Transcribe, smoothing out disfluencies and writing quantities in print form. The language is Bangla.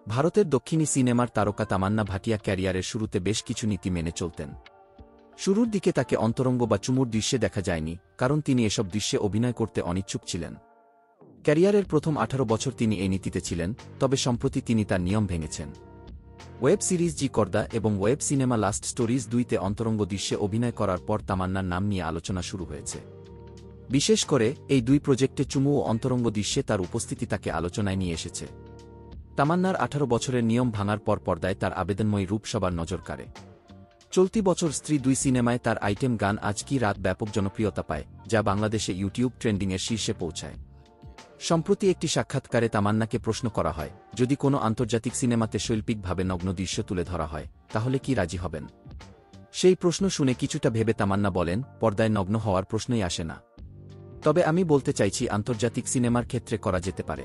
ভারতের দক্ষিণী সিনেমার তারকা তামান্না ভাটিয়া ক্যারিয়ারের শুরুতে বেশ কিছু নীতি মেনে চলতেন। শুরুর দিকে তাকে অন্তরঙ্গ বা চুমুর দৃশ্যে দেখা যায়নি, কারণ তিনি এসব দৃশ্যে অভিনয় করতে অনিচ্ছুক ছিলেন। ক্যারিয়ারের প্রথম 18 বছর তিনি এই নীতিতে ছিলেন, তবে সম্প্রতি তিনি তার নিয়ম ভেঙেছেন। ওয়েব সিরিজ জি করদা এবং ওয়েব সিনেমা লাস্ট স্টোরিজ 2তে অন্তরঙ্গ দৃশ্যে অভিনয় করার পর তামান্নার নাম নিয়ে আলোচনা শুরু হয়েছে। বিশেষ করে এই 2 প্রজেক্টে চুমু ও অন্তরঙ্গ দৃশ্যে তার উপস্থিতি তাকে আলোচনায় নিয়ে এসেছে। তামান্নার 18 বছরের নিয়ম ভাঙার পর পর্দায় তার আবেদনময়ী রূপ সবার নজর কাড়ে। চলতি বছর স্ত্রী 2 সিনেমায় তার আইটেম গান আজ কি রাত ব্যাপক জনপ্রিয়তা পায়, যা বাংলাদেশে ইউটিউব ট্রেন্ডিংয়ের শীর্ষে পৌঁছায়। সম্প্রতি একটি সাক্ষাৎকারে তামান্নাকে প্রশ্ন করা হয়, যদি কোনো আন্তর্জাতিক সিনেমাতে শৈল্পিকভাবে নগ্ন দৃশ্য তুলে ধরা হয়, তাহলে কি রাজি হবেন। সেই প্রশ্ন শুনে কিছুটা ভেবে তামান্না বলেন, পর্দায় নগ্ন হওয়ার প্রশ্নই আসে না। তবে আমি বলতে চাইছি, আন্তর্জাতিক সিনেমার ক্ষেত্রে করা যেতে পারে।